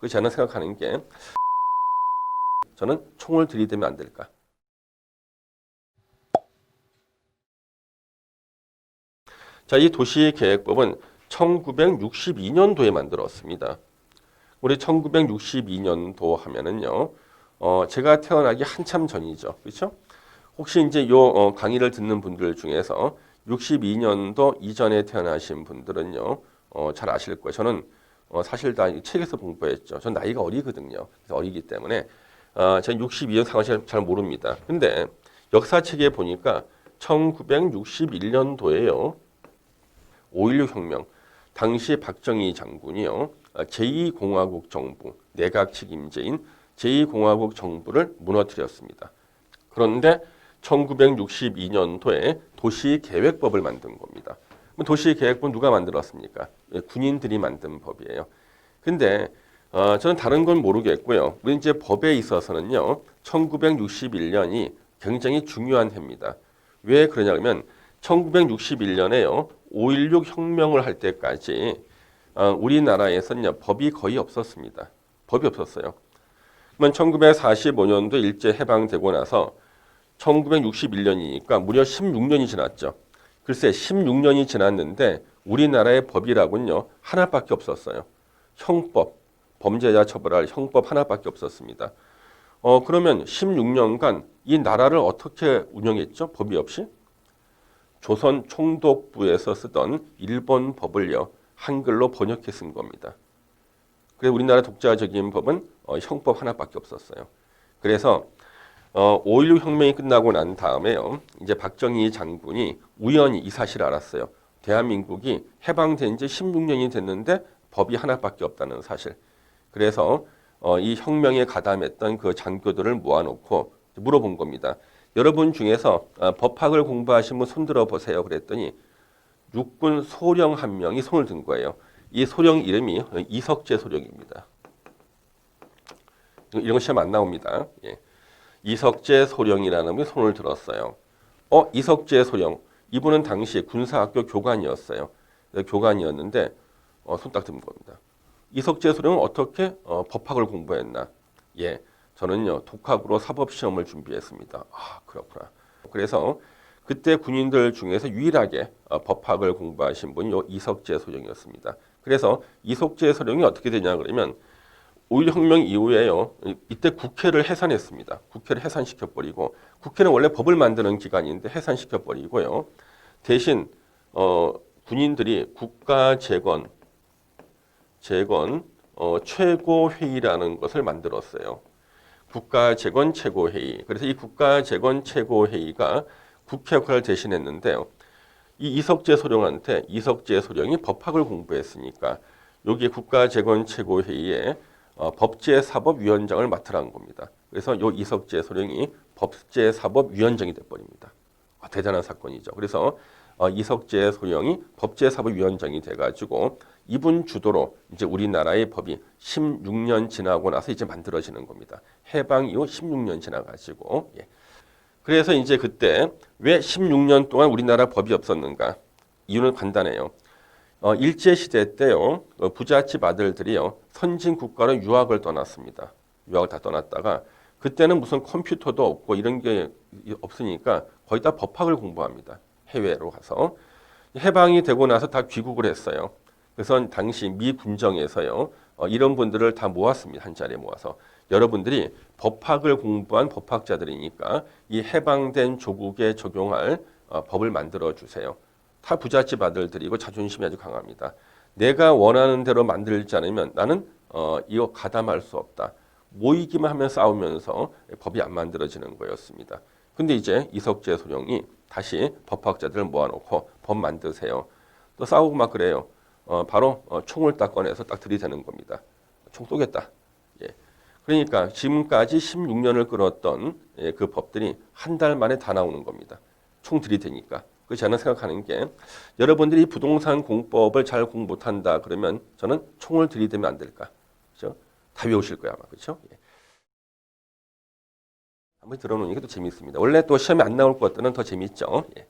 그 저는 생각하는 게 저는 총을 들이대면 안 될까? 자, 이 도시계획법은 1962년도에 만들었습니다. 우리 1962년도 하면은요, 제가 태어나기 한참 전이죠. 그렇죠? 혹시 이제 요 강의를 듣는 분들 중에서 62년도 이전에 태어나신 분들은요, 잘 아실 거예요. 저는 사실 다 책에서 공부했죠. 전 나이가 어리거든요. 그래서 어리기 때문에 저는 62년 상황을 잘 모릅니다. 근데 역사책에 보니까 1961년도에요. 5.16 혁명, 당시 박정희 장군이요. 제2공화국 정부, 내각 책임제인 제2공화국 정부를 무너뜨렸습니다. 그런데 1962년도에 도시계획법을 만든 겁니다. 도시계획법 누가 만들었습니까? 군인들이 만든 법이에요. 근데 저는 다른 건 모르겠고요. 우리 이제 법에 있어서는요, 1961년이 굉장히 중요한 해입니다. 왜 그러냐면 1961년에요, 5.16 혁명을 할 때까지 우리나라에서는요, 법이 거의 없었습니다. 법이 없었어요. 그러면 1945년도 일제 해방되고 나서 1961년이니까 무려 16년이 지났죠. 글쎄 16년이 지났는데 우리나라의 법이라고는요, 하나밖에 없었어요. 형법, 범죄자 처벌할 형법 하나밖에 없었습니다. 그러면 16년간 이 나라를 어떻게 운영했죠? 법이 없이? 조선 총독부에서 쓰던 일본 법을요, 한글로 번역해 쓴 겁니다. 그래서 우리나라 독자적인 법은 형법 하나밖에 없었어요. 그래서 5.16 혁명이 끝나고 난 다음에요, 이제 박정희 장군이 우연히 이 사실을 알았어요. 대한민국이 해방된 지 16년이 됐는데 법이 하나밖에 없다는 사실. 그래서 이 혁명에 가담했던 그 장교들을 모아놓고 물어본 겁니다. 여러분 중에서 법학을 공부하신 분 손들어 보세요. 그랬더니 육군 소령 한 명이 손을 든 거예요. 이 소령 이름이 이석재 소령입니다. 이런 거 시험 안 나옵니다. 예. 이석재 소령이라는 분이 손을 들었어요. 이석재 소령. 이분은 당시 군사학교 교관이었어요. 교관이었는데 손 딱 든 겁니다. 이석재 소령은 어떻게 법학을 공부했나? 예, 저는요 독학으로 사법시험을 준비했습니다. 그렇구나. 그래서 그때 군인들 중에서 유일하게 법학을 공부하신 분이 요 이석재 소령이었습니다. 그래서 이석재 소령이 어떻게 되냐 그러면 5.16 혁명 이후에요, 이때 국회를 해산했습니다. 국회를 해산시켜버리고, 국회는 원래 법을 만드는 기관인데 해산시켜버리고요. 대신 군인들이 국가재건 최고회의라는 것을 만들었어요. 국가재건 최고회의. 그래서 이 국가재건 최고회의가 국회 역할을 대신했는데요. 이 이석재 소령한테 이석재 소령이 법학을 공부했으니까 여기 국가재건 최고회의에 법제사법위원장을 맡으라는 겁니다. 그래서 이 이석재 소령이 법제사법위원장이 돼버립니다. 대단한 사건이죠. 그래서 이석재 소령이 법제사법위원장이 돼가지고 이분 주도로 이제 우리나라의 법이 16년 지나고 나서 이제 만들어지는 겁니다. 해방 이후 16년 지나가지고. 예. 그래서 이제 그때 왜 16년 동안 우리나라 법이 없었는가? 이유는 간단해요. 일제시대 때요, 부잣집 아들들이요, 선진 국가로 유학을 떠났습니다. 유학을 다 떠났다가, 그때는 무슨 컴퓨터도 없고 이런 게 없으니까 거의 다 법학을 공부합니다. 해외로 가서. 해방이 되고 나서 다 귀국을 했어요. 그래서 당시 미 군정에서요, 이런 분들을 다 모았습니다. 한 자리에 모아서. 여러분들이 법학을 공부한 법학자들이니까 이 해방된 조국에 적용할 법을 만들어 주세요. 다 부잣집 아들들이고 자존심이 아주 강합니다. 내가 원하는 대로 만들지 않으면 나는 이거 가담할 수 없다. 모이기만 하면 싸우면서 법이 안 만들어지는 거였습니다. 근데 이제 이석재 소령이 다시 법학자들을 모아놓고 법 만드세요. 또 싸우고 막 그래요. 바로 총을 딱 꺼내서 딱 들이대는 겁니다. 총 쏘겠다. 예. 그러니까 지금까지 16년을 끌었던 그 법들이 한 달 만에 다 나오는 겁니다. 총 들이대니까. 그래서 저는 생각하는 게 여러분들이 부동산 공법을 잘 공부 못한다 그러면 저는 총을 들이대면 안 될까? 그렇죠? 다 외우실 거야 아마. 그렇죠? 예. 한번 들어놓으니까 또 재미있습니다. 원래 또 시험에 안 나올 것들은 더 재미있죠. 예.